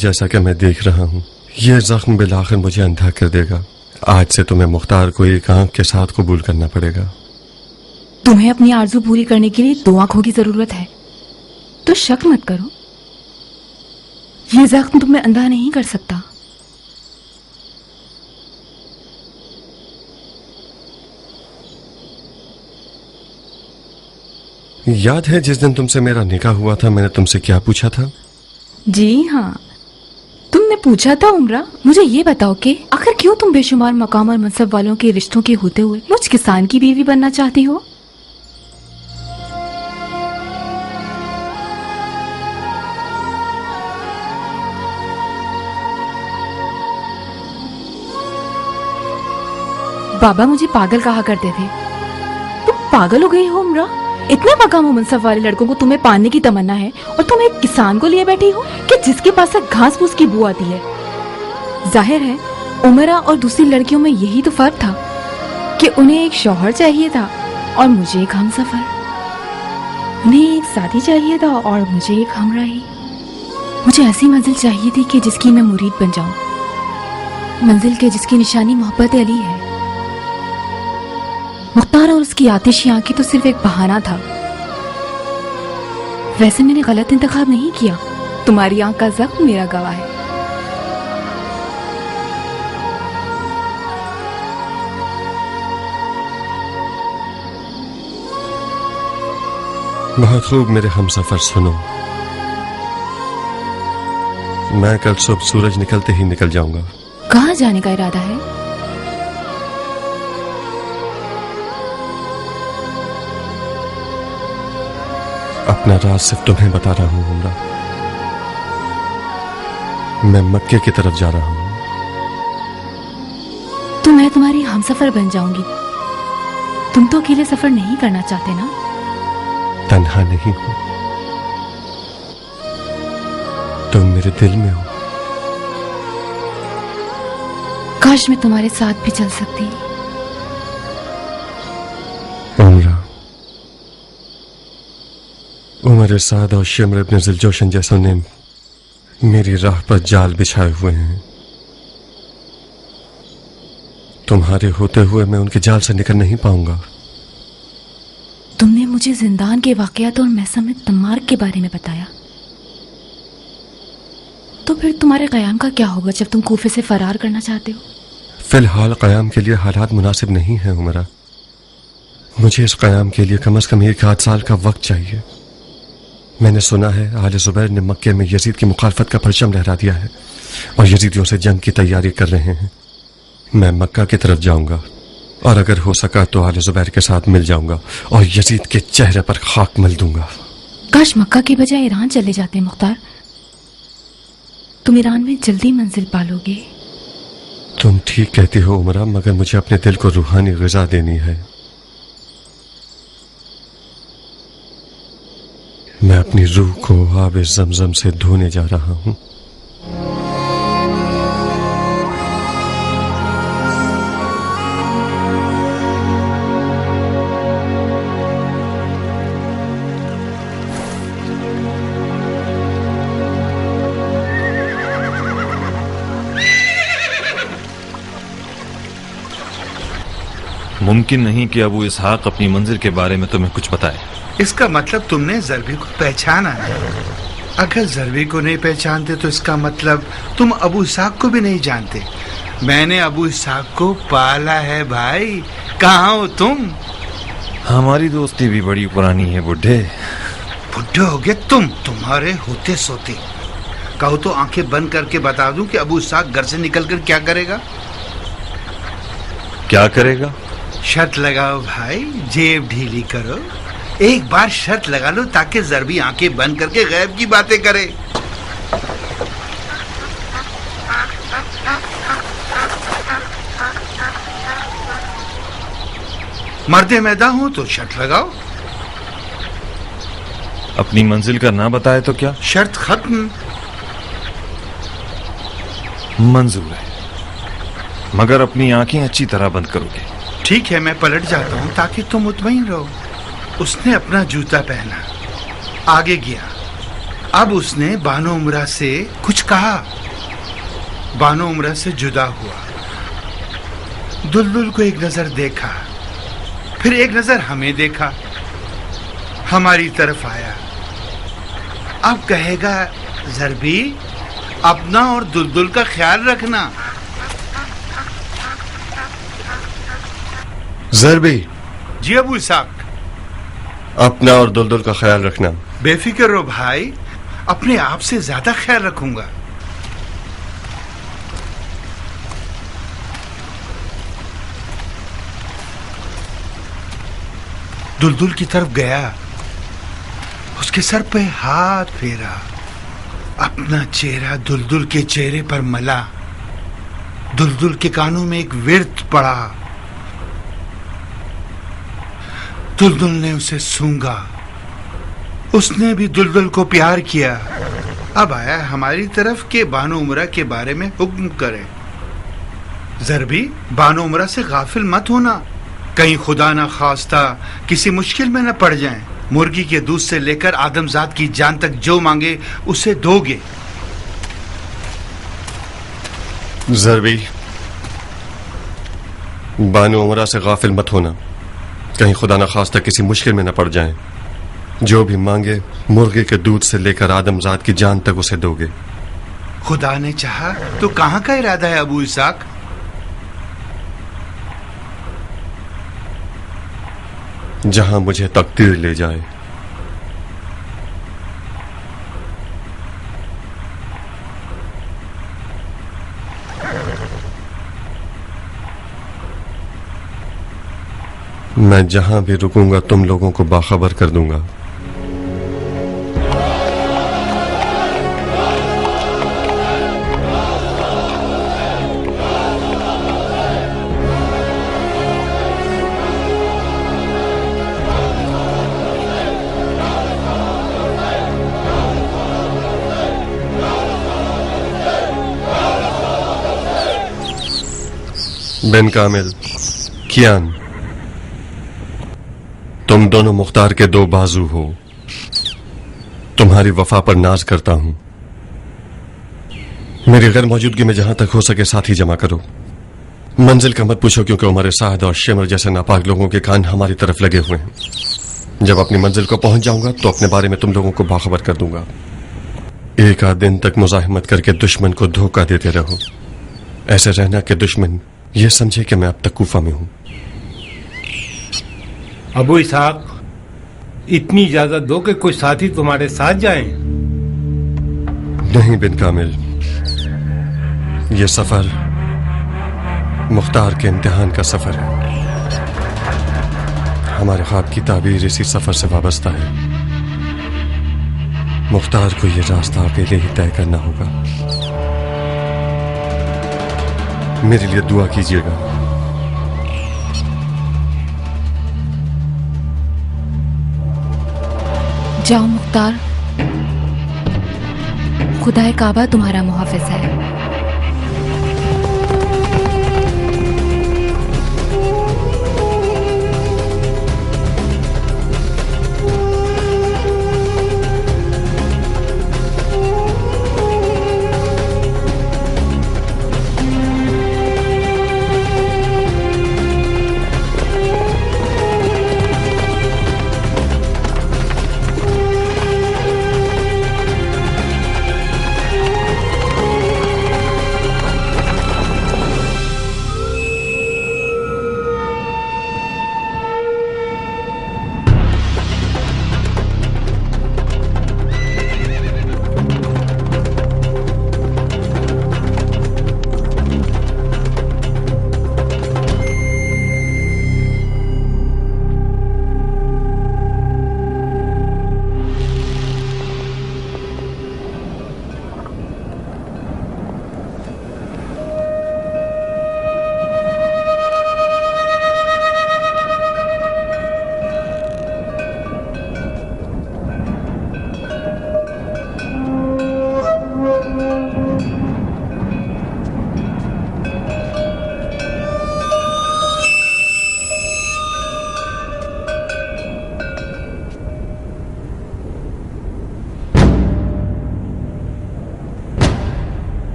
جیسا کہ میں دیکھ رہا ہوں یہ زخم بالآخر مجھے اندھا کر دے گا. آج سے تمہیں مختار کو ایک آنکھ کے ساتھ قبول کرنا پڑے گا. تمہیں اپنی آرزو پوری کرنے کے لیے 2 آنکھوں کی ضرورت ہے، تو شک مت کرو، یہ زخم تمہیں اندھا نہیں کر سکتا. یاد ہے جس دن تم سے میرا نکاح ہوا تھا میں نے تم سے کیا پوچھا تھا؟ جی ہاں، تم نے پوچھا تھا عمرہ مجھے یہ بتاؤ کہ آخر کیوں تم بے شمار مقام اور منصب والوں کے رشتوں کے ہوتے ہوئے مجھ کسان کی بیوی بننا چاہتی ہو؟ بابا مجھے پاگل کہا کرتے تھے. تم پاگل ہو گئی ہو عمرہ؟ اتنے مقام و منصب والے لڑکوں کو تمہیں پانے کی تمنا ہے اور تم ایک کسان کو لیے بیٹھی ہو کہ جس کے پاس گھاس پھوس کی بو آتی ہے. ظاہر ہے عمرہ اور دوسری لڑکیوں میں یہی تو فرق تھا کہ انہیں ایک شوہر چاہیے تھا اور مجھے ایک ہم سفر. انہیں ایک ساتھی چاہیے تھا اور مجھے ایک ہمراہی. مجھے ایسی منزل چاہیے تھی کہ جس کی میں مرید بن جاؤں، منزل کے جس کی نشانی محبت علی ہے. مختار اور اس کی آتشی آنکھیں تو صرف ایک بہانہ تھا. ویسے میں نے غلط انتخاب نہیں کیا. تمہاری آنکھ کا زخم میرا گواہ ہے. بہت خوب میرے ہم سفر سنو، میں کل صبح سورج نکلتے ہی نکل جاؤں گا. کہاں جانے کا ارادہ ہے؟ اپنا راز صرف تمہیں بتا رہا ہوں عمرہ. میں مکے کی طرف جا رہا ہوں. تو میں تمہاری ہم سفر بن جاؤں گی. تم تو اکیلے سفر نہیں کرنا چاہتے نا؟ تنہا نہیں ہوں، تم میرے دل میں ہو. کاش میں تمہارے ساتھ بھی چل سکتی. عمرہ، عمر سعد اور شمر ابن ذوالجوشن جیسوں نے میری راہ پر جال بچھائے ہوئے ہیں. تمہارے ہوتے ہوئے میں ان کے جال سے نکل نہیں پاؤں گا. تم نے مجھے زندان کے واقعات اور محسم تمارک کے بارے میں بتایا، تو پھر تمہارے قیام کا کیا ہوگا جب تم کوفے سے فرار کرنا چاہتے ہو؟ فی الحال قیام کے لیے حالات مناسب نہیں ہیں عمرہ. مجھے اس قیام کے لیے کم از کم 1 سال کا وقت چاہیے. میں نے سنا ہے آل زبیر نے مکے میں یزید کی مخالفت کا پرچم لہرا دیا ہے اور یزیدیوں سے جنگ کی تیاری کر رہے ہیں. میں مکہ کی طرف جاؤں گا اور اگر ہو سکا تو آل زبیر کے ساتھ مل جاؤں گا اور یزید کے چہرے پر خاک مل دوں گا. کاش مکہ کے بجائے ایران چلے جاتے مختار. تم ایران میں جلدی منزل پالو گے. تم ٹھیک کہتی ہو عمرہ، مگر مجھے اپنے دل کو روحانی غذا دینی ہے. میں اپنی روح کو آب زمزم سے دھونے جا رہا ہوں. ممکن نہیں کہ ابو اسحاق اپنی منزل کے بارے میں تمہیں کچھ بتائے. اس کا مطلب تم نے ضربی کو پہچانا ہے. اگر ضربی کو نہیں پہچانتے تو اس کا مطلب تم ابو اسحاق کو بھی نہیں جانتے. میں نے ابو اسحاق کو پالا ہے بھائی. کہاں ہو تم؟ ہماری دوستی بھی بڑی پرانی ہے بڈھے. بڈھے ہو گئے تمہارے ہوتے سوتے. کہو تو آنکھیں بند کر کے بتا دوں کہ ابو اسحاق گھر سے نکل کر کیا کرے گا. کیا کرے گا؟ شرط لگاؤ بھائی، جیب ڈھیلی کرو. ایک بار شرط لگا لو تاکہ ضربی آنکھیں بند کر کے غیب کی باتیں کرے. مرد میدان ہو تو شرط لگاؤ. اپنی منزل کا نہ بتائے تو کیا؟ شرط ختم. منظور ہے، مگر اپنی آنکھیں اچھی طرح بند کرو گے. ٹھیک ہے، میں پلٹ جاتا ہوں تاکہ تم مطمئن رہو. اس نے اپنا جوتا پہنا، آگے گیا. अब उसने बानो उमरा से कुछ कहा। बानो उमरा से जुदा हुआ, दुलदुल को एक नजर देखा, फिर एक नजर हमें देखा, हमारी तरफ आया। अब कहेगा ज़रबी अपना और दुलदुल का ख्याल रखना। ज़रबी, जी अबू इसाक। अपना और दुलदुल का ख्याल रखना। बेफिक्र रहो भाई, अपने आप से ज्यादा ख्याल रखूंगा। दुलदुल की तरफ गया, उसके सर पे हाथ फेरा, अपना चेहरा दुलदुल के चेहरे पर मला। दुलदुल के कानों में एक विर्त पड़ा। दुलदुल ने उसे सूंघा, उसने भी दुलदुल को प्यार किया। अब आया हमारी तरफ के बानो उमरा के बारे में हुक्म करे। ज़रबी, बानो उमरा से गाफिल मत होना, कहीं खुदा ना खास्ता किसी मुश्किल में न पड़ जाएं। मुर्गी के दूध से लेकर आदमजात की जान तक जो मांगे उसे दोगे। ज़रबी, बानो उमरा से गाफिल मत होना, कहीं खुदा न खास्ता किसी मुश्किल में न पड़ जाएं। जो भी मांगे मुर्गे के दूध से लेकर आदमजात की जान तक उसे दोगे। खुदा ने चाहा तो कहाँ का इरादा है अबू इसाक? जहां मुझे तकदीर ले जाए। मैं जहां भी रुकूंगा तुम लोगों को बाखबर कर दूंगा। बिन कामिल, कियान, तुम दोनों मुख्तार के दो बाजू हो। तुम्हारी वफा पर नाज करता हूं। मेरी गैर मौजूदगी में जहां तक हो सके साथी जमा करो। मंजिल का मत पूछो, क्योंकि उमर साद और शिमर जैसे नापाक लोगों के कान हमारी तरफ लगे हुए हैं। जब अपनी मंजिल को पहुंच जाऊंगा तो अपने बारे में तुम लोगों को बाखबर कर दूंगा। एक आध दिन तक मुजाहिमत करके दुश्मन को धोखा देते रहो। ऐसे रहना कि दुश्मन ये समझे कि मैं अब तक कूफा में हूं। अबू इसाक, इतनी इजाजत दो कि कोई साथी तुम्हारे साथ जाएं। नहीं बिन कामिल, ये सफर मुख्तार के इम्तिहान का सफर है। हमारे ख्वाब की ताबीर इसी सफर से वाबस्ता है। मुख्तार को ये रास्ता अकेले ही तय करना होगा। मेरे लिए दुआ कीजिएगा। जाओ मुख्तार, खुदाए काबा तुम्हारा मुहाफिज है।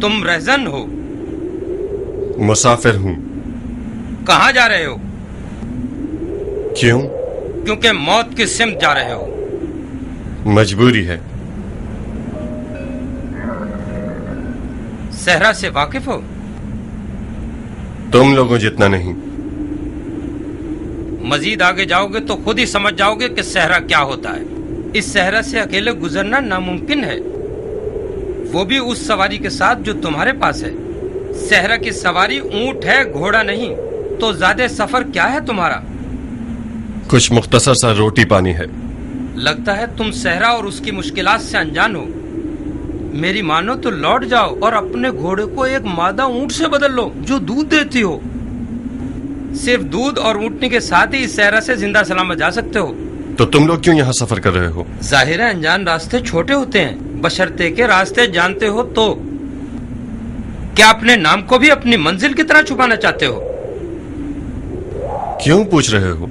तुम रहजन हो? मुसाफिर हूं। कहाँ जा रहे हो? क्यों? क्योंकि मौत की सिमत जा रहे हो। मजबूरी है। सहरा से वाकिफ हो? तुम लोगों जितना नहीं। मजीद आगे जाओगे तो खुद ही समझ जाओगे कि सहरा क्या होता है। इस सहरा से अकेले गुजरना नामुमकिन है, वो भी उस सवारी के साथ जो तुम्हारे पास है। सहरा की सवारी ऊंट है, घोड़ा नहीं। तो ज्यादा सफर क्या है तुम्हारा? कुछ मुख्तसर सा रोटी पानी है। लगता है तुम सहरा और उसकी मुश्किलात से अनजान हो। मेरी मानो तो लौट जाओ और अपने घोड़े को एक मादा ऊंट से बदल लो जो दूध देती हो। सिर्फ दूध और ऊंटनी के साथ ही इस सहरा से जिंदा सलामत जा सकते हो। तो तुम लोग क्यों यहाँ सफर कर रहे हो? जाहिर है अनजान रास्ते छोटे होते हैं, बशर्ते के रास्ते जानते हो तो। क्या अपने नाम को भी अपनी मंजिल की तरह छुपाना चाहते हो? क्यों पूछ रहे हो?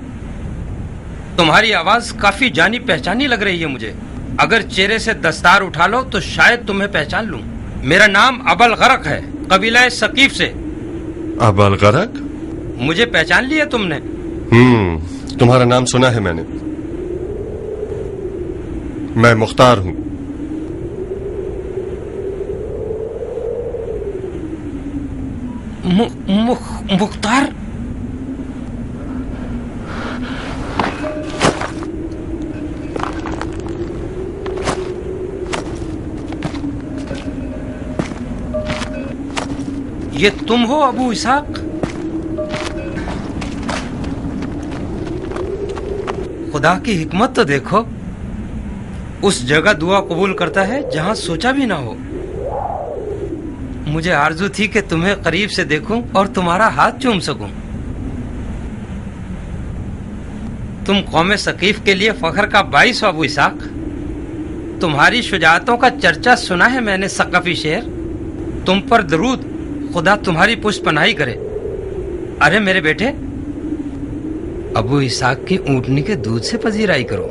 तुम्हारी आवाज काफी जानी पहचानी लग रही है मुझे। अगर चेहरे से दस्तार उठा लो तो शायद तुम्हें पहचान लूं। मेरा नाम अबल गरक है, कबीला सकीफ से। अबल गरक? मुझे पहचान लिया तुमने? तुम्हारा नाम सुना है मैंने। मैं मुख्तार हूं। मुख्तार? ये तुम हो अबू इसाक? खुदा की हिकमत तो देखो, उस जगह दुआ कबूल करता है जहां सोचा भी ना हो। मुझे आरजू थी कि तुम्हें करीब से देखूं और तुम्हारा हाथ चूम सकूं। तुम कौमे सकीफ के लिए फख्र का बाइस हो अबू इसाक। तुम्हारी शुजाअतों का चर्चा सुना है मैंने सकफी शेर। तुम पर दरूद, खुदा तुम्हारी पुष्ट पनाही करे। अरे मेरे बेटे, अबू इसाक की ऊंटनी के दूध से पजीराई करो।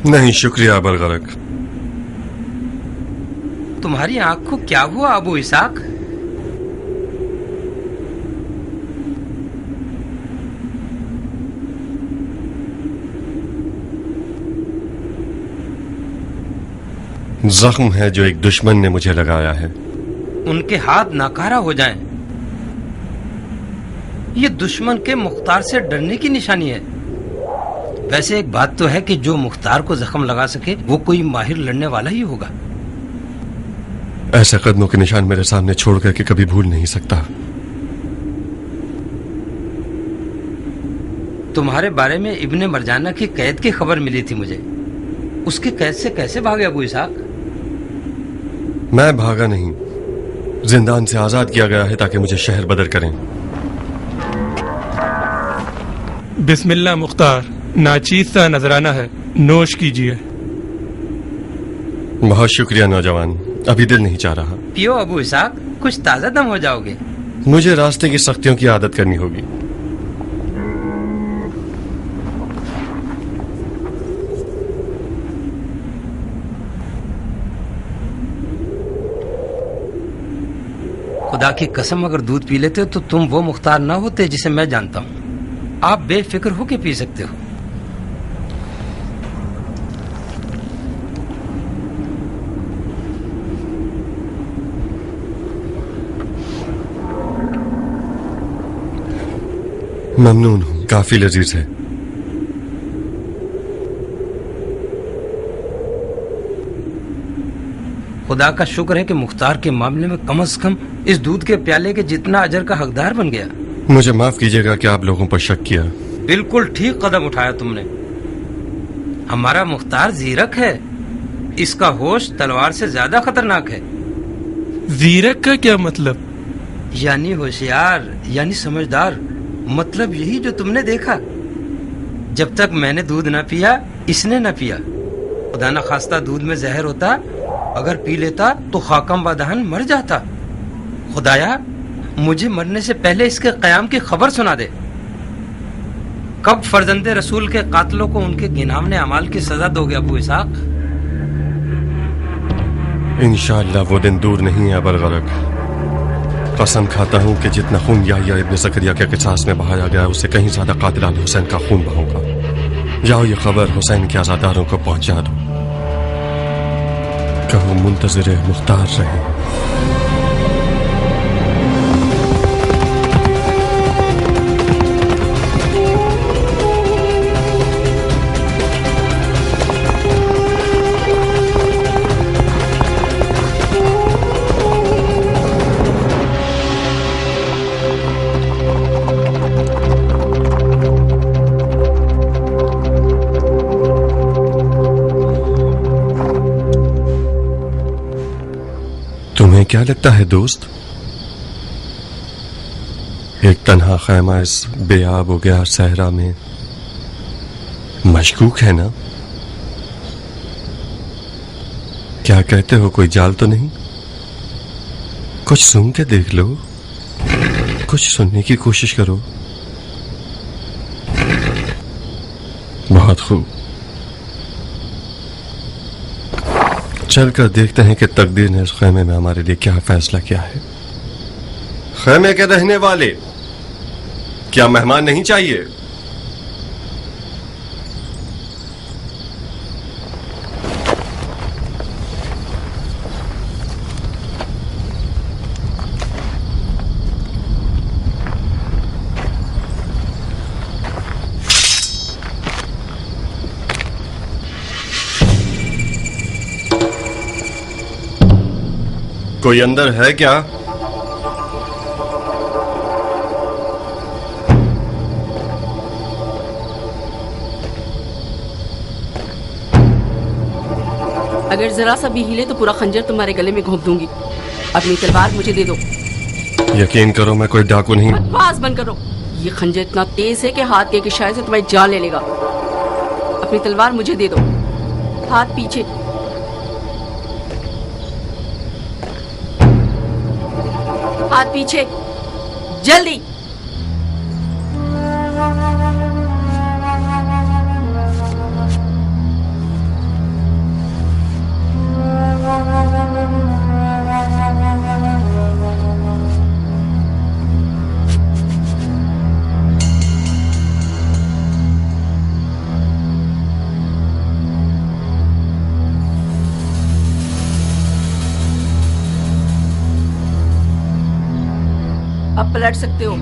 नहीं शुक्रिया अबल गरक। तुम्हारी आंख को क्या हुआ अबू इसाक? जख्म है जो एक दुश्मन ने मुझे लगाया है। उनके हाथ नाकारा हो जाएं। ये दुश्मन के मुख्तार से डरने की निशानी है। वैसे एक बात तो है कि जो मुख्तार को जख्म लगा सके वो कोई माहिर लड़ने वाला ही होगा। ऐसे कदमों के निशान मेरे सामने छोड़ करके कभी भूल नहीं सकता। तुम्हारे बारे में इब्ने मरजाना की कैद की खबर मिली थी मुझे। उसके कैद से कैसे भागे अबू इसाक? मैं भागा नहीं, जिंदान से आजाद किया गया है ताकि मुझे शहर बदर करें। बिस्मिल्लाह मुख्तार, नाचीज सा नजराना है, नोश कीजिए। बहुत शुक्रिया नौजवान, अभी दिल नहीं चाह रहा। पियो अबू इसाक, कुछ ताजा दम हो जाओगे। मुझे रास्ते की सख्तियों की आदत करनी होगी। खुदा की कसम अगर दूध पी लेते तो तुम वो मुख्तार ना होते जिसे मैं जानता हूं। आप बेफिक्र होके पी सकते हो। ममनून हूं, काफी लजीज है। खुदा का शुक्र है कि मुख्तार के मामले में कम से कम इस दूध के प्याले के जितना अजर का हकदार बन गया। मुझे माफ कीजिएगा कि आप लोगों पर शक किया। बिल्कुल ठीक कदम उठाया तुमने। हमारा मुख्तार जीरक है, इसका होश तलवार से ज्यादा खतरनाक है। जीरक का क्या मतलब? यानी होशियार, यानी समझदार। मतलब यही जो तुमने देखा। जब तक मैंने दूध न पिया, इसने न पिया। खुदा न खास्ता दूध में जहर होता, अगर पी लेता तो खाकम बदहन मर जाता। खुदाया, मुझे मरने से पहले इसके कयाम की खबर सुना दे। कब फर्जंदे रसूल के कातलों को उनके घिनौने अमाल की सजा दोगे अबू इसाक? इंशाअल्लाह वो दिन दूर नहीं है अबरगरक। कसम खाता हूं कि जितना खून याहिया इब्न ज़करिया के किसास में बहाया गया उससे कहीं ज्यादा कातिलान हुसैन का खून बहाऊंगा। जाओ ये खबर हुसैन के आजादारों को पहुंचा दो, कहो मुंतज़िर मुख्तार रहे। तुम्हें क्या लगता है दोस्त, एक तन्हा खैमा इस बेआब हो गया सहरा में मशकूक है ना? क्या कहते हो, कोई जाल तो नहीं? कुछ सुन के देख लो, कुछ सुनने की कोशिश करो। बहुत खूब, चल कर देखते हैं कि तकदीर ने इस खैमे में हमारे लिए क्या फैसला किया है। खैमे के रहने वाले, क्या मेहमान नहीं चाहिए? कोई अंदर है क्या? अगर जरा सा भी हिले तो पूरा खंजर तुम्हारे गले में घोंप दूंगी। अपनी तलवार मुझे दे दो। यकीन करो मैं कोई डाकू नहीं। बकवास बंद करो। ये खंजर इतना तेज है कि हाथ के एक इशारे से तुम्हारी जान ले लेगा। अपनी तलवार मुझे दे दो। हाथ पीछे। हाथ पीछे, जल्दी। अब पलट सकते हो।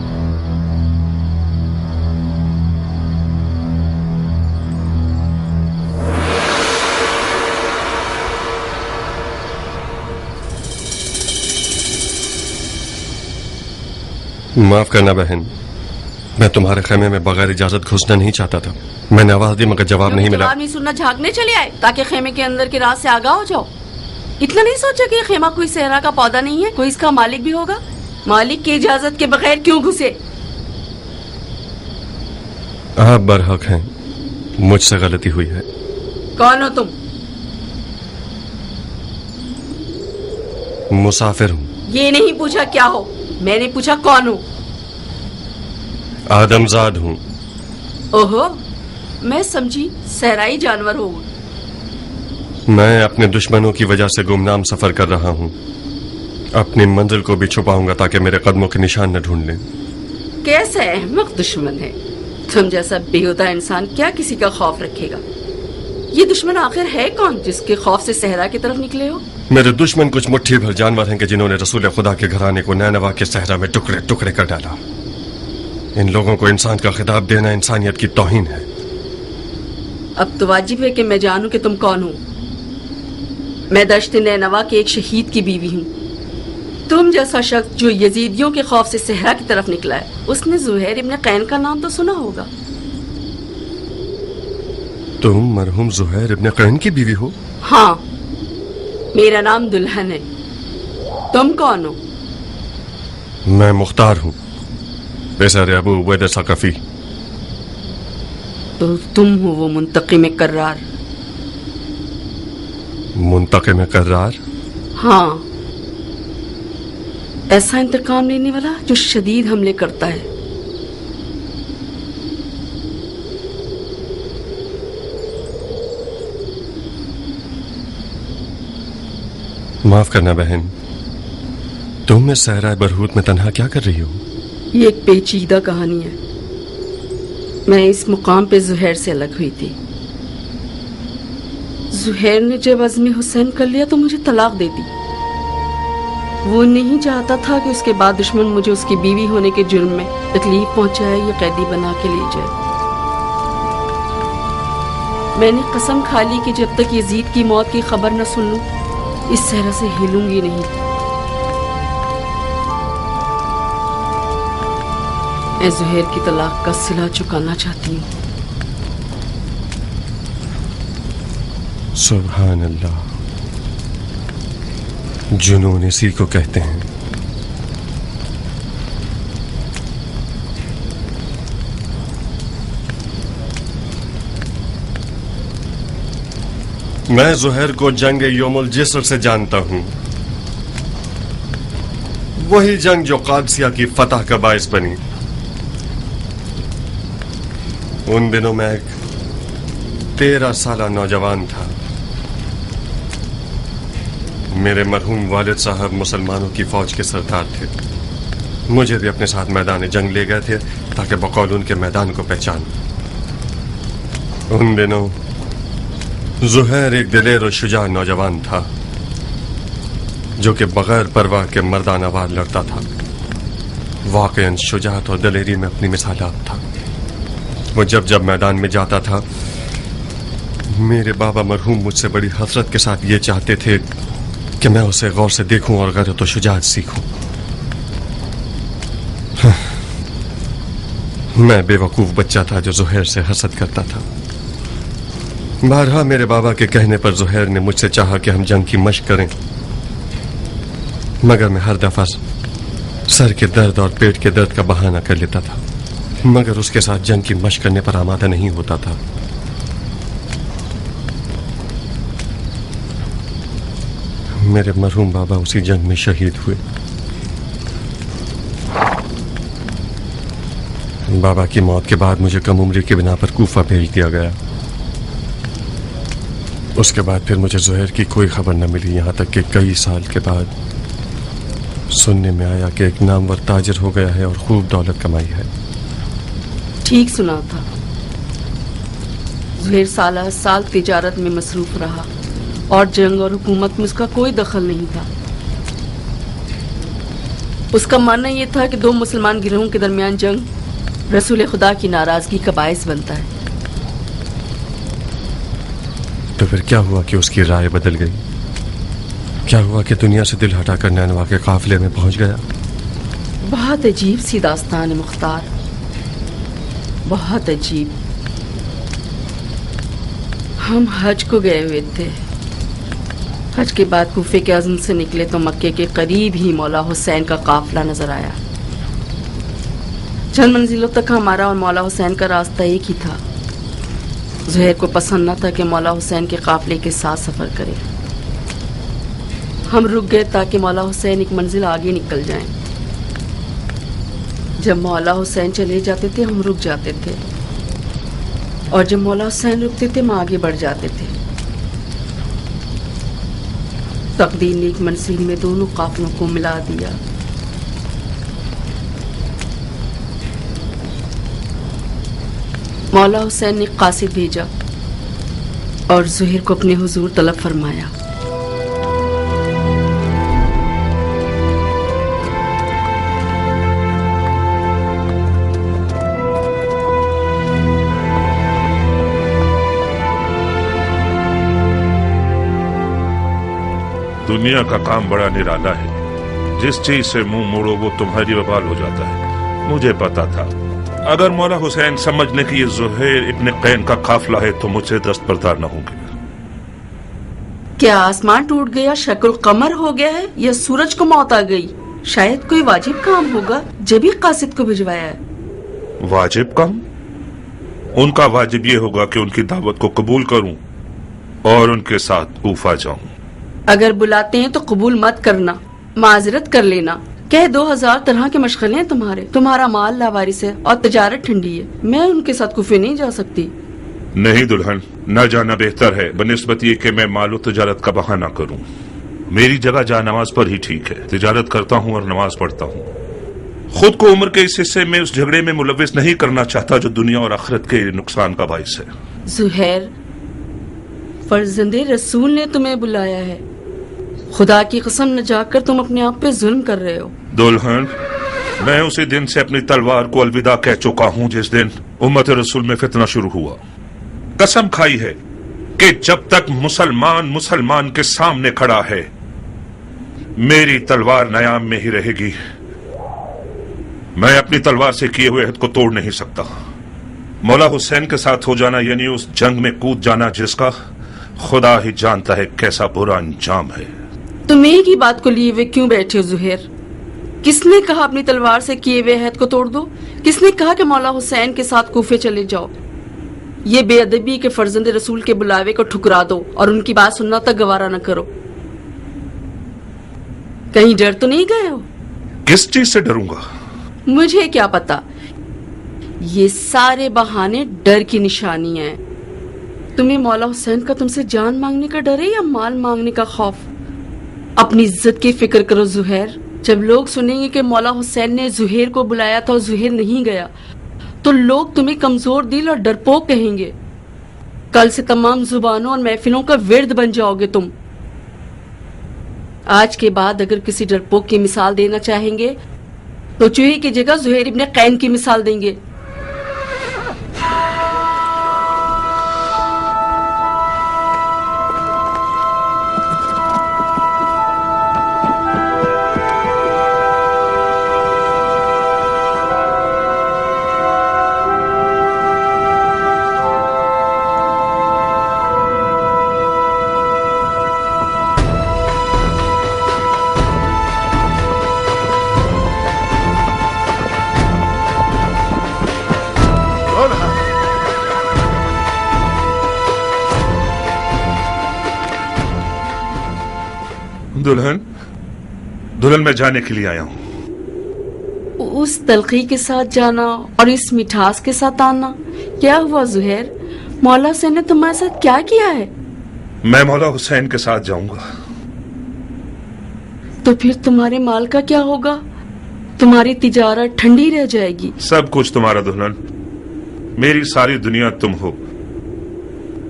माफ करना बहन, मैं तुम्हारे खेमे में बगैर इजाजत घुसना नहीं चाहता था। मैंने आवाज दी मगर जवाब नहीं मिला। जवाब नहीं सुनना, झांकने चले आए ताकि खेमे के अंदर के राज से आगाह हो जाओ। इतना नहीं सोचा कि खेमा कोई सहरा का पौधा नहीं है, कोई इसका मालिक भी होगा। मालिक की इजाजत के बगैर क्यों घुसे? आप बरहक हैं, मुझसे गलती हुई है। कौन हो तुम? मुसाफिर हूं। ये नहीं पूछा क्या हो, मैंने पूछा कौन हो। आदमजाद हूं। ओहो, मैं समझी सहराई जानवर हो। मैं अपने दुश्मनों की वजह से गुमनाम सफर कर रहा हूं। अपनी मंजिल को भी छुपाऊंगा ताकि मेरे कदमों के निशान न ढूंढ लें। कैसा अहमक दुश्मन है तुम जैसा बेहुदा इंसान क्या किसी का खौफ रखेगा? ये दुश्मन आखिर है कौन जिसके खौफ से सहरा की तरफ निकले हो? मेरे दुश्मन कुछ मुट्ठी भर जानवर हैं कि जिन्होंने रसूल खुदा के घराने को नैनवा के सहरा में टुकड़े टुकड़े कर डाला। इन लोगों को इंसान का खिताब देना इंसानियत की तौहीन है। अब तो वाजिब है कि मैं जानूं कि तुम कौन हो। मैं दश्त नैनवा के एक शहीद की बीवी हूँ। तुम जैसा शख्स जो यजीदियों के खौफ से सहरा की तरफ निकला है, उसने ज़ुहैर इब्न कैन का नाम तो सुना होगा। तुम मरहूम ज़ुहैर इब्न कैन की बीवी हो? हाँ, मेरा नाम दुल्हन है। तुम कौन हो? मैं मुख्तार हूँ, बेसर अबू उबैदा सक़फ़ी। तो तुम हो वो मुंतक़िम कर्रार। मुंतक़िम कर्रार? हाँ, ऐसा इंतकाम लेने वाला जो शदीद हमले करता है। माफ करना बहन, तुम इस सहरा बरहूत में तन्हा क्या कर रही हो? ये एक पेचीदा कहानी है। मैं इस मुकाम पे जुहैर से अलग हुई थी। जुहैर ने जब अज़्म हुसैन कर लिया तो मुझे तलाक दे दी। वो नहीं चाहता था कि उसके बाद दुश्मन मुझे उसकी बीवी होने के जुर्म में तकलीफ पहुंचाए या कैदी बना के ले जाए। मैंने कसम खा ली कि जब तक यजीद की मौत की खबर न सुन लूं, इस सहरा से हिलूंगी नहीं। मैं जुहैर की तलाक का सिला चुकाना चाहती हूँ। सुभान अल्लाह, जुनून इसी को कहते हैं। मैं जुहैर को जंग योमुल जिस्र से जानता हूं, वही जंग जो कादसिया की फतह का बायस बनी। उन दिनों मैं एक 13 साला नौजवान था। मेरे मरहूम वालिद साहब मुसलमानों की फौज के सरदार थे। मुझे भी अपने साथ मैदान जंग ले गए थे ताकि बकौल उनके मैदान को पहचान। उन दिनों जुहैर एक दिलेर और शुजा नौजवान था जो कि बगैर परवाह के मर्दाना वार लड़ता था। वाकईन शुजाअत और दलेरी में अपनी मिसालात था। वो जब मैदान में जाता था, मेरे बाबा मरहूम मुझसे बड़ी हसरत के साथ ये चाहते थे कि मैं उसे गौर से देखूं और गैरत और शुजाअत सीखूं। मैं बेवकूफ बच्चा था जो जुहैर से हसद करता था। बारहा मेरे बाबा के कहने पर जुहैर ने मुझसे चाहा कि हम जंग की मशक करें, मगर मैं हर दफा सर के दर्द और पेट के दर्द का बहाना कर लेता था, मगर उसके साथ जंग की मशक करने पर आमादा नहीं होता था। मेरे मरहूम बाबा उसी जंग में शहीद हुए। बाबा की मौत के बाद मुझे कम उम्री की बिना पर कूफा भेज दिया गया। उसके बाद फिर मुझे जुहैर की कोई खबर न मिली, यहाँ तक कि कई साल के बाद सुनने में आया कि एक नामवर ताजिर हो गया है और खूब दौलत कमाई है। ठीक सुना था। जुहैर साल साल तिजारत में मसरूफ रहा और जंग और हुकूमत में उसका कोई दखल नहीं था। उसका मानना यह था कि दो मुसलमान गिरोहों के दरमियान जंग रसूल खुदा की नाराजगी का बायस बनता है। तो फिर क्या हुआ कि उसकी राय बदल गई? क्या हुआ कि दुनिया से दिल हटाकर नैनवा के काफिले में पहुंच गया? बहुत अजीब सी दास्तान है मुख्तार, बहुत अजीब। हम हज को गए हुए थे। हज के बाद कूफे के अज़्म से निकले तो मक्के के करीब ही मौला हुसैन का काफिला नजर आया। चंद मंजिलों तक हमारा और मौला हुसैन का रास्ता एक ही था। जुहैर को पसंद न था कि मौला हुसैन के काफिले के साथ सफर करे। हम रुक गए ताकि मौला हुसैन एक मंजिल आगे निकल जाएं। जब मौला हुसैन चले जाते थे हम रुक जाते थे, और जब मौला हुसैन रुकते थे हम आगे बढ़ जाते थे। तकदीर ने एक मंजिल में दोनों काफिलों को मिला दिया। मौला हुसैन ने कासिद भेजा और जुहैर को अपने हुजूर तलब फरमाया। दुनिया का काम बड़ा निराला है। जिस चीज से मुंह मोड़ो वो तुम्हारी वबाल हो जाता है। मुझे पता था अगर मौला हुसैन समझने की ये जुहैर इब्न कैन का काफिला है तो मुझसे दस्तबरदार न होंगे। क्या आसमान टूट गया, शक्ल कमर हो गया है, या सूरज को मौत आ गई? शायद कोई वाजिब काम होगा जब ही कासिद को भिजवाया है। वाजिब काम? उनका वाजिब ये होगा कि उनकी दावत को कबूल करूं और उनके साथ कूफा जाऊं। अगर बुलाते हैं तो कबूल मत करना, माजरत कर लेना। कह 2000 तरह के मशगले हैं तुम्हारा माल लावारिस है और तजारत ठंडी है। मैं उनके साथ कूफे नहीं जा सकती। नहीं दुल्हन, न जाना बेहतर है बनिस्बत ये कि मैं मालो तजारत का बहाना करूं। मेरी जगह जा नमाज पर ही ठीक है। तिजारत करता हूँ और नमाज पढ़ता हूँ। खुद को उम्र के इस हिस्से में उस झगड़े में मुलविस नहीं करना चाहता जो दुनिया और आखिरत के नुकसान का बाइस है। जुहैर, फर्जंदे रसूल ने तुम्हें बुलाया है। खुदा की कसम न जाकर तुम अपने आप पे जुल्म कर रहे हो। दुल्हन, मैं उसी दिन से अपनी तलवार को अलविदा कह चुका हूँ जिस दिन उम्मत रसूल में फितना शुरू हुआ। कसम खाई है कि जब तक मुसलमान मुसलमान के सामने खड़ा है मेरी तलवार नयाम में ही रहेगी। मैं अपनी तलवार से किए हुए अहद को तोड़ नहीं सकता। मौला हुसैन के साथ हो जाना यानी उस जंग में कूद जाना जिसका खुदा ही जानता है कैसा बुरा अंजाम है। तुम एक ही बात को लिए हुए क्यों बैठे हो जुहैर? किसने कहा अपनी तलवार से किए हुए अहद को तोड़ दो? किसने कहा कि मौला हुसैन के साथ कूफे चले जाओ? ये बेअदबी के फर्जंदे रसूल के बुलावे को ठुकरा दो और उनकी बात सुनना तक गवारा न करो। कहीं डर तो नहीं गए हो? किस चीज से डरूंगा? मुझे क्या पता। ये सारे बहाने डर की निशानियां हैं। तुम्हें मौला हुसैन का तुमसे जान मांगने का डर है या माल मांगने का खौफ? अपनी इज्जत की फिक्र करो जुहैर। जब लोग सुनेंगे कि मौला हुसैन ने जुहैर को बुलाया था और जुहैर नहीं गया तो लोग तुम्हें कमजोर दिल और डरपोक कहेंगे। कल से तमाम जुबानों और महफिलों का विर्द बन जाओगे तुम। आज के बाद अगर किसी डरपोक की मिसाल देना चाहेंगे तो चूहे की जगह जुहैर इब्ने कैन की मिसाल देंगे। दुल्हन मैं जाने के लिए आया हूँ। उस तलखी के साथ जाना और इस मिठास के साथ आना, क्या हुआ जुहैर? मौला हुसैन ने तुम्हारे साथ क्या किया है? मैं मौला हुसैन के साथ जाऊंगा। तो फिर तुम्हारे माल का क्या होगा? तुम्हारी तिजारत ठंडी रह जाएगी। सब कुछ तुम्हारा दुल्हन। मेरी सारी दुनिया तुम हो।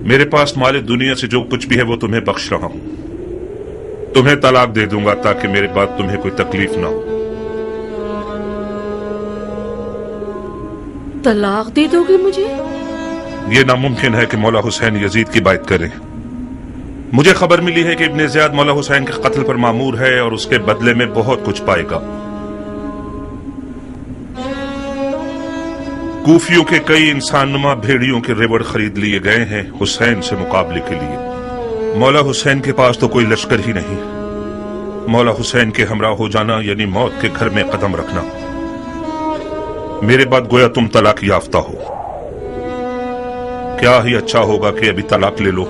मेरे पास माले दुनिया से जो कुछ भी है वो तुम्हें बख्श रहा हूं। तुम्हें तलाक दे दूंगा ताकि मेरे बाद तुम्हें कोई तकलीफ ना हो। तलाक दे दोगे मुझे? यह नामुमकिन है कि मौला हुसैन यजीद की बात करें। मुझे खबर मिली है कि इब्ने ज़ियाद मौला हुसैन के कत्ल पर मामूर है और उसके बदले में बहुत कुछ पाएगा। कूफियों के कई इंसानुमा भेड़ियों के रेवड़ खरीद लिए गए हैं हुसैन से मुकाबले के लिए। मौला हुसैन के पास तो कोई लश्कर ही नहीं। मौला हुसैन के हमरा हो जाना यानी मौत के घर में कदम रखना। मेरे बाद गोया तुम तलाक याफ्ता हो। क्या ही अच्छा होगा कि अभी तलाक ले लो।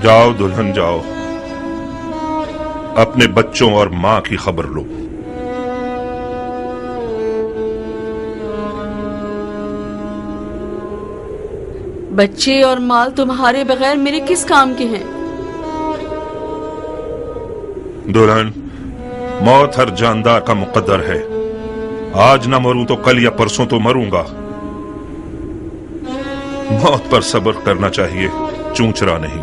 जाओ दुल्हन जाओ, अपने बच्चों और मां की खबर लो। बच्चे और माल तुम्हारे बगैर मेरे किस काम के हैं? दुल्हन, मौत हर जानदार का मुकद्दर है। आज ना मरूं तो कल या परसों तो मरूंगा। मौत पर सब्र करना चाहिए, चूंचरा नहीं।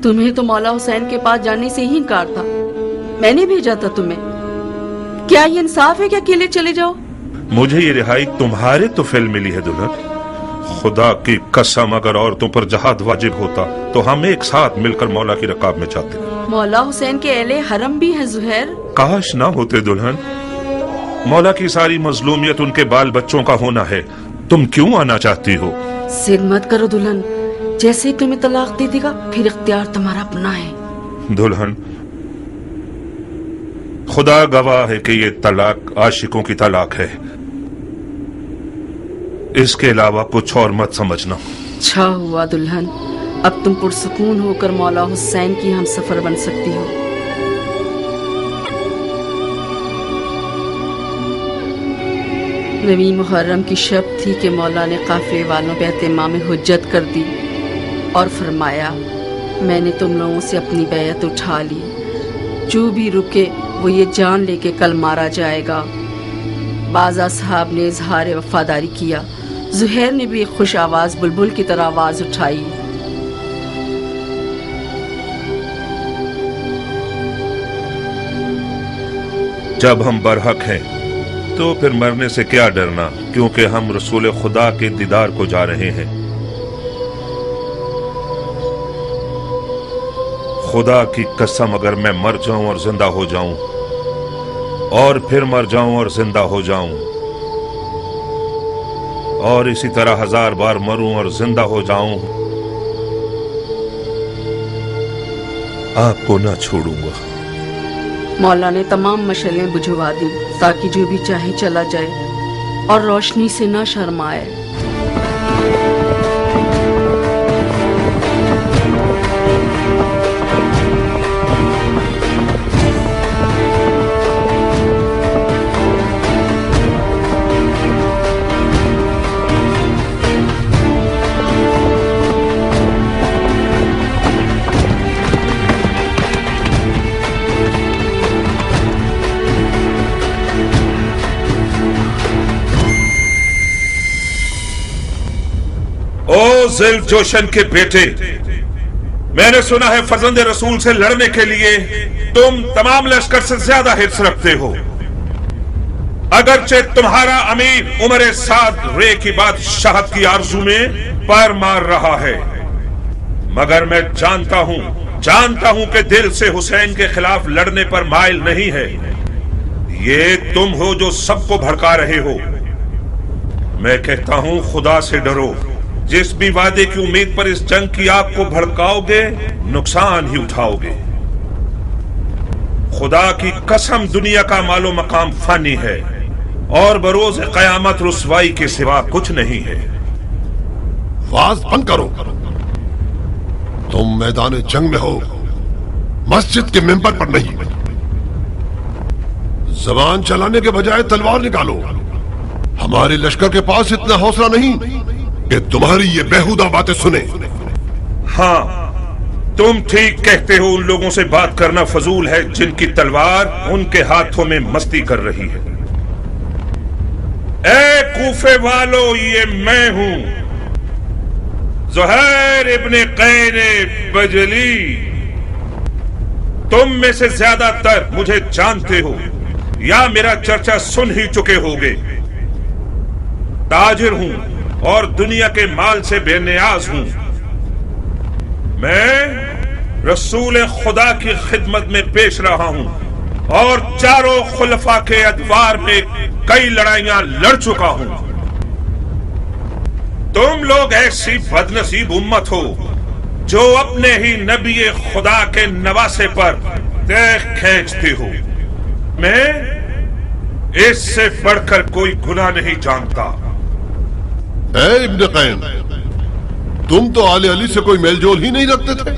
तुम्हें तो मौला हुसैन के पास जाने से ही इनकार था। मैंने भेजा था तुम्हें। क्या ये इंसाफ है कि अकेले चले जाओ? मुझे ये रिहाई तुम्हारे तो फेल मिली है दुल्हन। खुदा की कसम अगर औरतों पर जहाद वाजिब होता तो हम एक साथ मिलकर मौला की रकाब में जाते। मौला हुसैन के अहले हरम भी है जुहैर। काश ना होते दुल्हन। मौला की सारी मजलूमियत उनके बाल बच्चों का होना है। तुम क्यों आना चाहती हो? जिद मत करो दुल्हन। जैसे ही तुम्हें तलाक दे देगा फिर इख्तियार तुम्हारा अपना है। दुल्हन, खुदा गवाह है कि ये तलाक आशिकों की तलाक है। इसके अलावा कुछ और मत समझना। अच्छा हुआ दुल्हन, अब तुम पुरसुकून होकर मौला हुसैन की हम सफर बन सकती हो। नवी मुहर्रम की शब थी कि मौला ने काफिले वालों पे एहतिमाम हुज्जत कर दी। और फरमाया, मैंने तुम लोगों से अपनी बैयत उठा ली, जो भी रुके वो ये जान ले कि कल मारा जाएगा। बाज़ा साहब ने इजहार वफादारी किया। ज़ुहैर ने भी एक खुश आवाज़ बुलबुल की तरह आवाज़ उठाई। जब हम बरहक हैं तो फिर मरने से क्या डरना, क्योंकि हम रसूल खुदा के दीदार को जा रहे हैं। खुदा की कसम, अगर मैं मर जाऊं और जिंदा हो जाऊं और फिर मर जाऊं और जिंदा हो जाऊं और इसी तरह 1000 बार मरूं और जिंदा हो जाऊं, आपको ना छोड़ूंगा। मौला ने तमाम मशलें बुझवा दी ताकि जो भी चाहे चला जाए और रोशनी से न शर्माए। ओ ज़िल्फ जोशन के बेटे, मैंने सुना है फर्जंद रसूल से लड़ने के लिए तुम तमाम लश्कर से ज्यादा हिर्स रखते हो। अगरचे तुम्हारा अमीर उमर साद रे की बादशाहत की आरज़ू में पैर मार रहा है, मगर मैं जानता हूं कि दिल से हुसैन के खिलाफ लड़ने पर माइल नहीं है। ये तुम हो जो सबको भड़का रहे हो। मैं कहता हूं, खुदा से डरो। जिस भी वादे की उम्मीद पर इस जंग की आग को भड़काओगे, नुकसान ही उठाओगे। खुदा की कसम, दुनिया का मालो मकाम फानी है और बरोज कयामत रुसवाई के सिवा कुछ नहीं है। वाज बंद करो। तुम मैदान जंग में हो, मस्जिद के मिंबर पर नहीं। जबान चलाने के बजाय तलवार निकालो। हमारे लश्कर के पास इतना हौसला नहीं कि तुम्हारी ये बेहुदा बातें सुने। हाँ, तुम ठीक कहते हो। उन लोगों से बात करना फजूल है जिनकी तलवार उनके हाथों में मस्ती कर रही है। ए कूफे वालों, ये मैं हूं, ज़ुहैर इब्ने कैन बजली। तुम में से ज्यादातर मुझे जानते हो या मेरा चर्चा सुन ही चुके होगे। ताजिर हूं और दुनिया के माल से बेनियाज हूं। मैं रसूल खुदा की खिदमत में पेश रहा हूं और चारों खुलफा के अदवार में कई लड़ाइयां लड़ चुका हूं। तुम लोग ऐसी बदनसीब उम्मत हो जो अपने ही नबी खुदा के नवासे पर देख खींचते हो। मैं इससे बढ़कर कोई गुनाह नहीं जानता। ए इब्न कैन, तुम तो आले अली से कोई मेलजोल ही नहीं रखते थे।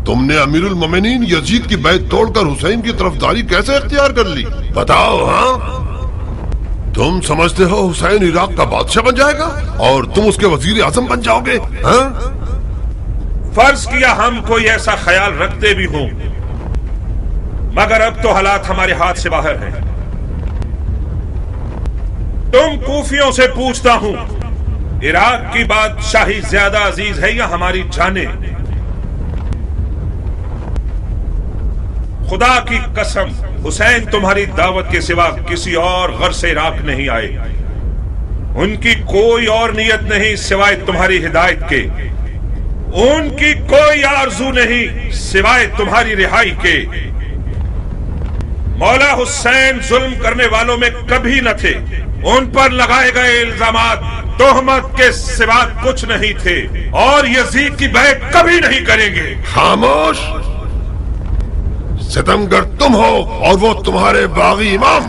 तुमने अमीरुल मोमिनीन यजीद की बैत तोड़कर हुसैन की तरफदारी कैसे इख्तियार कर ली? बताओ। हाँ, तुम समझते हो हुसैन इराक का बादशाह बन जाएगा और तुम उसके वजीर आजम बन जाओगे? हाँ? फर्ज किया हम कोई ऐसा ख्याल रखते भी हों, मगर अब तो हालात हमारे हाथ से बाहर हैं। तुम कूफियों से पूछता हूं, इराक की बादशाही ज्यादा अजीज है या हमारी जाने? खुदा की कसम, हुसैन तुम्हारी दावत के सिवा किसी और गर्ज से इराक नहीं आए। उनकी कोई और नियत नहीं सिवाय तुम्हारी हिदायत के। उनकी कोई आरजू नहीं सिवाय तुम्हारी रिहाई के। मौला हुसैन जुल्म करने वालों में कभी न थे। उन पर लगाए गए इल्जामात तोहमत के सिवा कुछ नहीं थे और यजीद की बैत कभी नहीं करेंगे। खामोश! सितमगर तुम हो और वो तुम्हारे बागी इमाम।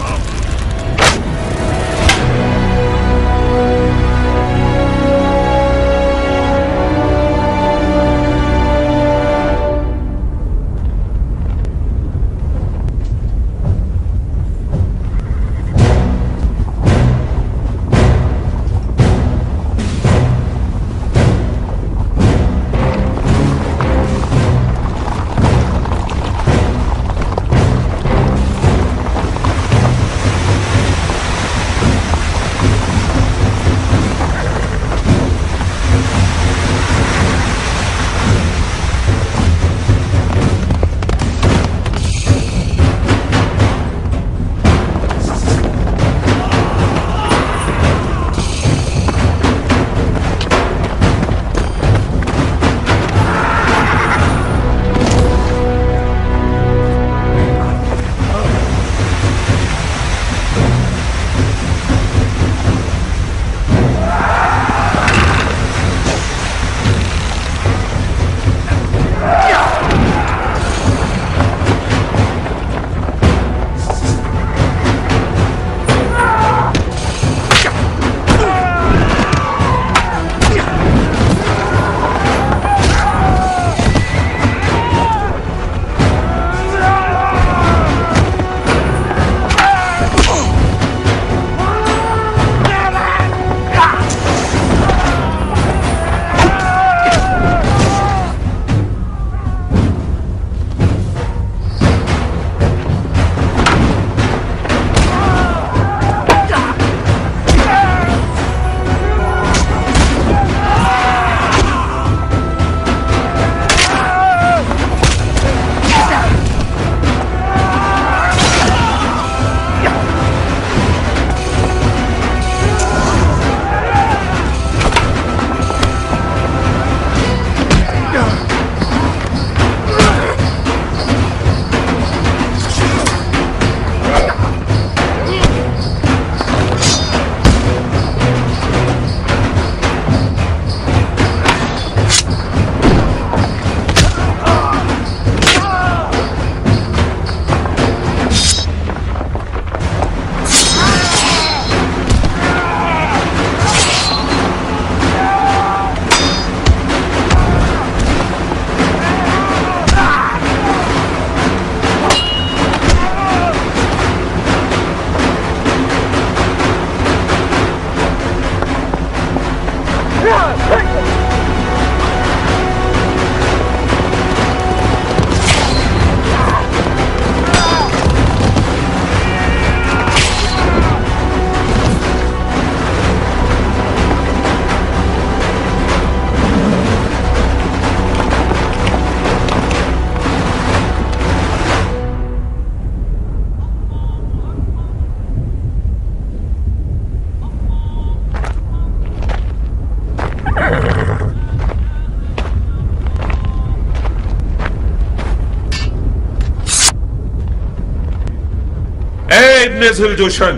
इब्ने जुलजोशन,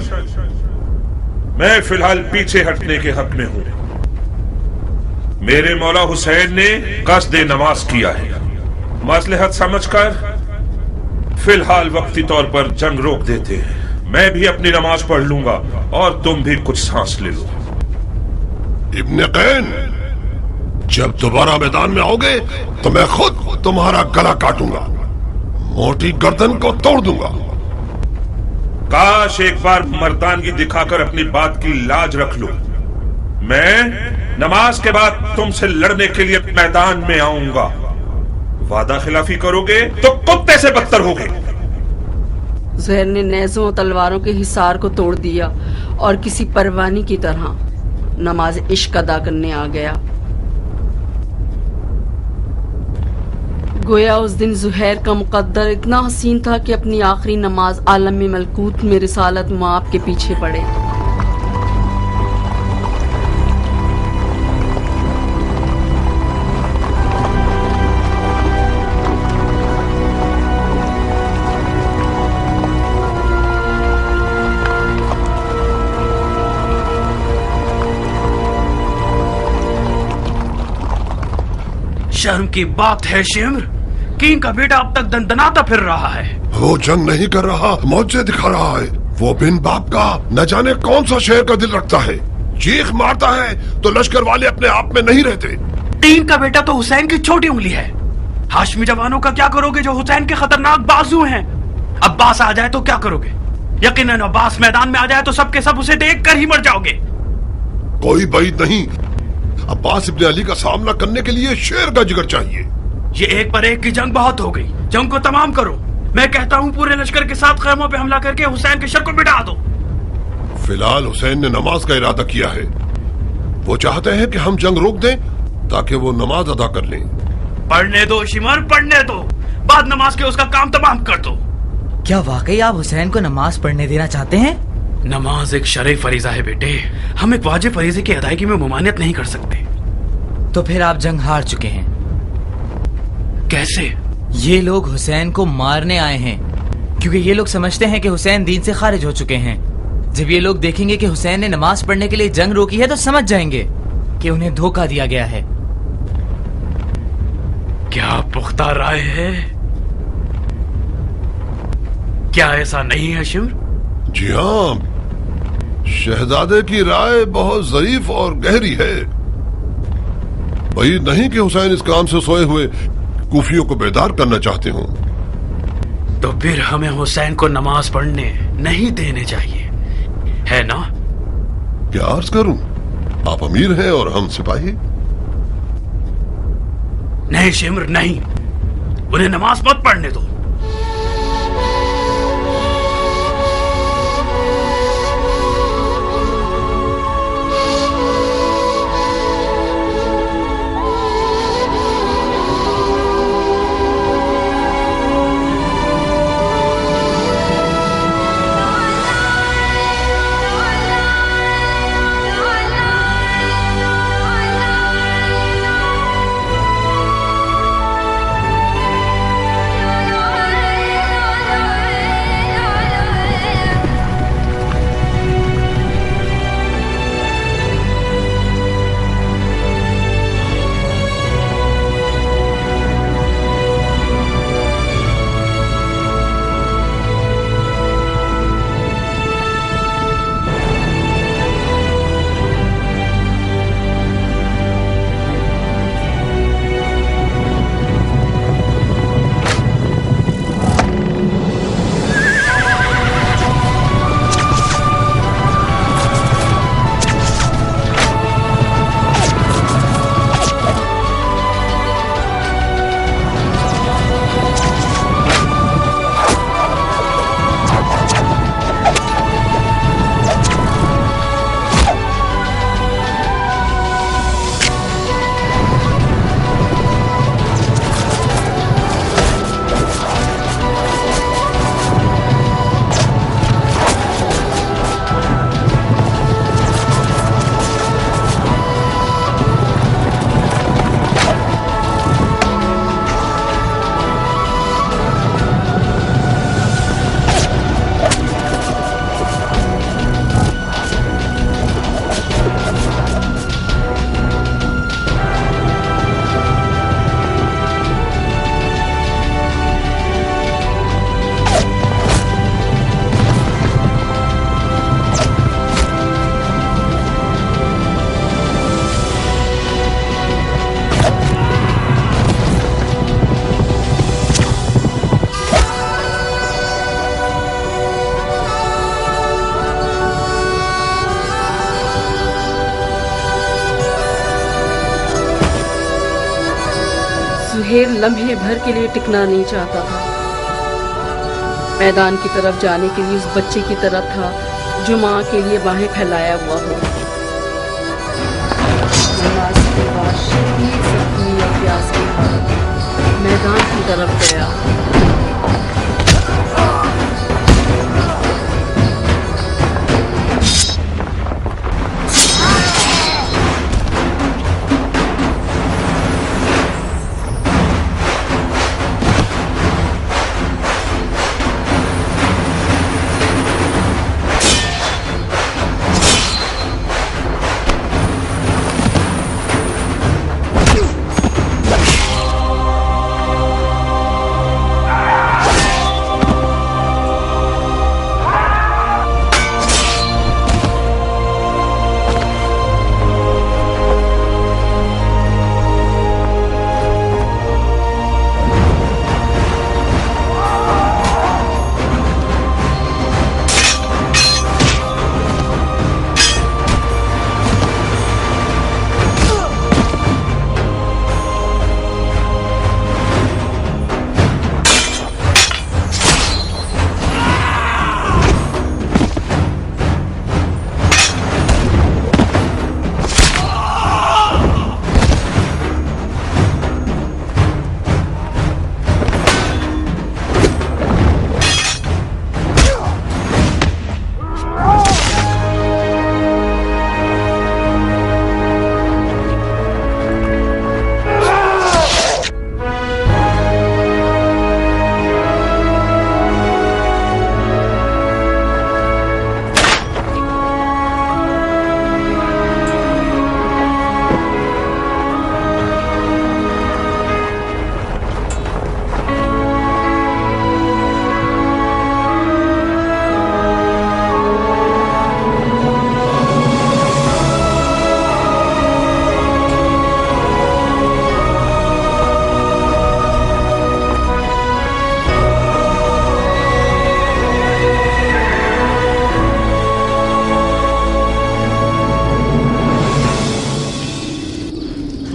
मैं फिलहाल पीछे हटने के हक में हूं। मेरे मौला हुसैन ने कस्दे नमाज किया है। मसलहत समझकर फिलहाल वक्ती तौर पर जंग रोक देते हैं। मैं भी अपनी नमाज पढ़ लूंगा और तुम भी कुछ सांस ले लो। इब्ने कैन, जब दोबारा मैदान में आओगे तो मैं खुद तुम्हारा गला काटूंगा, मोटी गर्दन को तोड़ दूंगा। काश एक बार मर्दानगी दिखाकर अपनी बात की लाज रख लो। मैं नमाज के बाद तुमसे लड़ने के लिए मैदान में आऊंगा। वादा खिलाफी करोगे तो कुत्ते से बदतर होगे। ज़ुहैर ने नेज़ों और तलवारों के हिसार को तोड़ दिया और किसी परवानी की तरह नमाज इश्क अदा करने आ गया। गोया उस दिन ज़ुहैर का मुकद्दर इतना हसीन था कि अपनी आखिरी नमाज आलम में मलकूत में रिसालत माप के पीछे पड़े। शर्म की बात है शिम्र, किंग का बेटा अब तक दंदनाता फिर रहा है। वो जंग नहीं कर रहा, मौजे दिखा रहा है। वो बिन बाप का न जाने कौन सा शेर का दिल रखता है। चीख मारता है तो लश्कर वाले अपने आप में नहीं रहते। किंग का बेटा तो हुसैन की छोटी उंगली है। हाशमी जवानों का क्या करोगे जो हुसैन के खतरनाक बाजू हैं? अब्बास आ जाए तो क्या करोगे? यकीनन अब्बास मैदान में आ जाए तो सबके सब उसे देख कर ही मर जाओगे। कोई बैद नहीं, अब्बास इब्ने अली का सामना करने के लिए शेर का जिगर चाहिए। ये एक पर एक की जंग बहुत हो गई, जंग को तमाम करो। मैं कहता हूँ पूरे लश्कर के साथ खैमों पे हमला करके हुसैन के शर को मिटा दो। फिलहाल हुसैन ने नमाज का इरादा किया है। वो चाहते हैं कि हम जंग रोक दें ताकि वो नमाज अदा कर लें। पढ़ने दो शिमर, पढ़ने दो, बाद नमाज के उसका काम तमाम कर दो। क्या वाकई आप हुसैन को नमाज पढ़ने देना चाहते हैं? नमाज एक शरई फरीजा है बेटे, हम एक वाजिब फरीजे की अदायगी में मुमानियत नहीं कर सकते। तो फिर आप जंग हार चुके हैं। कैसे? ये लोग हुसैन को मारने आए हैं क्योंकि ये लोग समझते हैं कि हुसैन दीन से खारिज हो चुके हैं। जब ये लोग देखेंगे कि हुसैन ने नमाज पढ़ने के लिए जंग रोकी है तो समझ जाएंगे कि उन्हें धोखा दिया गया है। क्या पुख्ता राय है? क्या ऐसा नहीं है शिमर? जी हाँ, शहजादे की राय बहुत ज़रीफ और गहरी है। वही नहीं कि हुसैन इस काम से सोए हुए कूफियों को बेदार करना चाहते हो। तो फिर हमें हुसैन को नमाज पढ़ने नहीं देने चाहिए, है ना? क्या अर्ज करूं, आप अमीर हैं और हम सिपाही। नहीं शिमर नहीं, उन्हें नमाज मत पढ़ने दो। زہیر لمحے بھر کے لیے ٹکنا نہیں چاہتا تھا. میدان کی طرف جانے کے لیے اس بچے کی طرح تھا جو ماں کے لیے باہیں پھیلایا ہوا ہو. نماز کے بعد شدید زخمی اور پیاس کے بعد میدان کی طرف گیا.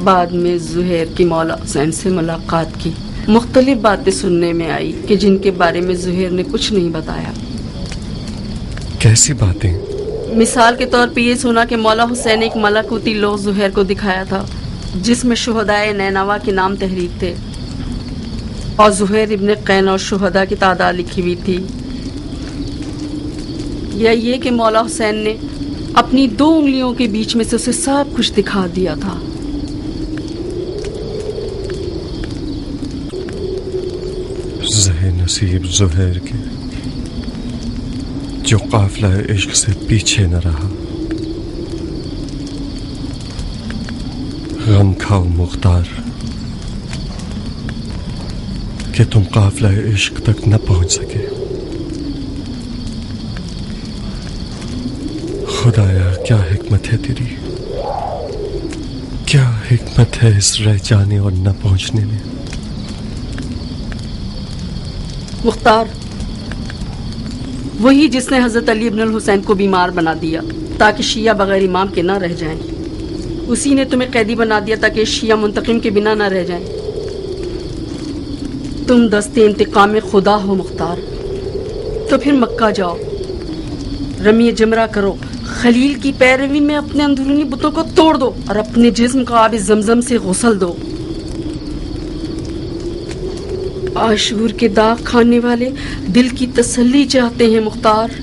بعد میں زہیر کی مولا حسین سے ملاقات کی. مختلف باتیں سننے میں آئی کہ جن کے بارے میں زہیر نے کچھ نہیں بتایا. کیسی باتیں؟ مثال کے طور پہ یہ سنا کہ مولا حسین ایک ملکوتی لوح زہیر کو دکھایا تھا جس میں شہدائے نینوا کے نام تحریک تھے اور زہیر ابن قین اور شہداء کی تعداد لکھی ہوئی تھی. یا یہ کہ مولا حسین نے اپنی 2 انگلیوں کے بیچ میں سے اسے سب کچھ دکھا دیا تھا. زہ نصیب زہیر کے جو قافلہ عشق سے پیچھے نہ رہا. غم کھاؤ مختار کہ تم قافلہ عشق تک نہ پہنچ سکے. خدایا کیا حکمت ہے تیری، کیا حکمت ہے اس رہ جانے اور نہ پہنچنے میں. مختار وہی جس نے حضرت علی ابن الحسین کو بیمار بنا دیا تاکہ شیعہ بغیر امام کے نہ رہ جائیں. اسی نے تمہیں قیدی بنا دیا تاکہ شیعہ منتقم کے بنا نہ رہ جائیں. تم دست انتقام خدا ہو مختار. تو پھر مکہ جاؤ، رمی جمرہ کرو، خلیل کی پیروی میں اپنے اندرونی بتوں کو توڑ دو اور اپنے جسم کو آب زمزم سے غسل دو. عاشور کے داغ کھانے والے دل کی تسلی چاہتے ہیں مختار.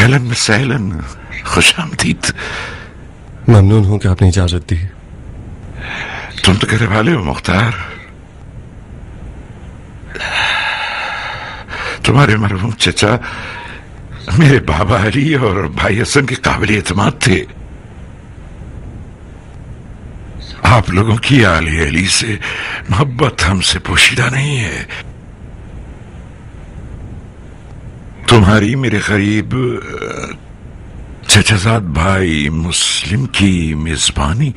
اهلا وسهلا خوش آمدید. ممنون ہوں کہ آپ نے اجازت دی. تم تو گھر والے ہو مختار. تمہارے مرحوم چچا میرے بابا علی اور بھائی حسن کے قابل اعتماد تھے. آپ لوگوں کی آل علی سے محبت ہم سے پوشیدہ نہیں ہے. تمہاری میرے قریب چچا زاد بھائی مسلم کی میزبانی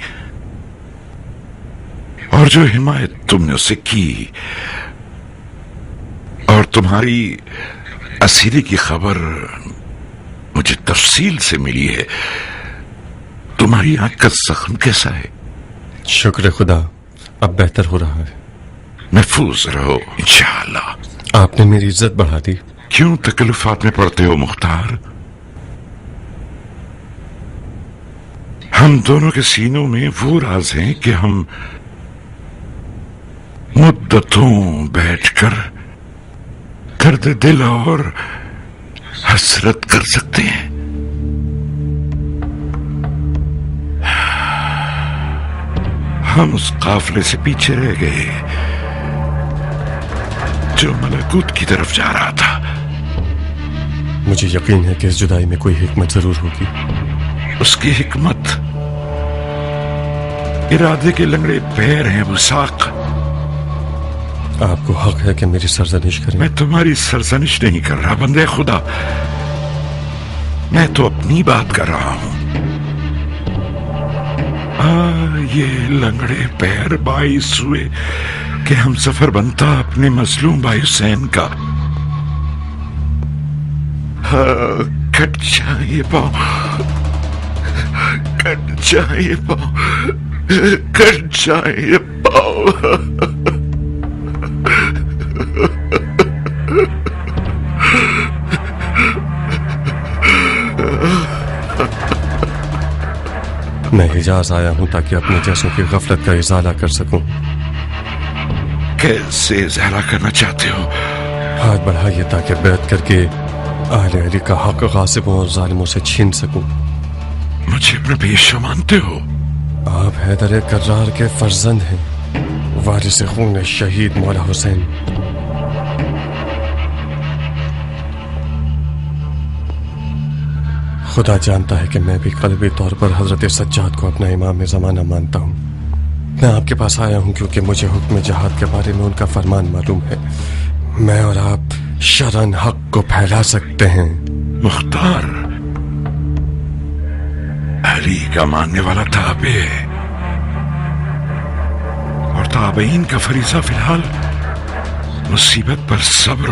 اور جو حمایت تم نے اسے کی اور تمہاری اسیری کی خبر مجھے تفصیل سے ملی ہے. تمہاری آنکھ کا زخم کیسا ہے؟ شکر خدا اب بہتر ہو رہا ہے. محفوظ رہو انشاءاللہ. آپ نے میری عزت بڑھا دی. کیوں تکلفات میں پڑتے ہو مختار؟ ہم دونوں کے سینوں میں وہ راز ہیں کہ ہم مدتوں بیٹھ کر درد دل اور حسرت کر سکتے ہیں. ہم اس قافلے سے پیچھے رہ گئے جو ملکوت کی طرف جا رہا تھا. مجھے یقین ہے کہ اس جدائی میں کوئی حکمت ضرور ہوگی. اس کی حکمت ارادے کے لنگڑے پیر ہیں وساق. آپ کو حق ہے کہ میری سرزنش کریں. میں تمہاری سرزنش نہیں کر رہا بندے خدا. میں تو اپنی بات کر رہا ہوں. یہ لنگڑے پیر باعث ہوئے کہ ہم سفر بنتا اپنے مظلوم بھائی حسین کا. کٹ جائے پاؤں، کٹ جائے پاؤں، کٹ جائے پاؤں. میں حجاز آیا ہوں تاکہ اپنے جیسوں کی غفلت کا ازالہ کر سکوں. کیسے ازالہ کرنا چاہتے ہو؟ ہاتھ بڑھائیے تاکہ بیعت کر کے اہل علی کا حق غاصبوں اور ظالموں سے چھین سکوں. مجھے اپنا بیشو مانتے ہو؟ آپ حیدر کرار کے فرزند ہیں، وارث خون شہید مولا حسین. خدا جانتا ہے کہ میں بھی قلبی طور پر حضرت سجاد کو اپنا امام زمانہ مانتا ہوں. میں آپ کے پاس آیا ہوں کیونکہ مجھے حکم جہاد کے بارے میں ان کا فرمان معلوم ہے. میں اور آپ شرن حق کو پھیلا سکتے ہیں. مختار علی کا ماننے والا تابع ہے اور تابعین کا فریضہ فی الحال مصیبت پر صبر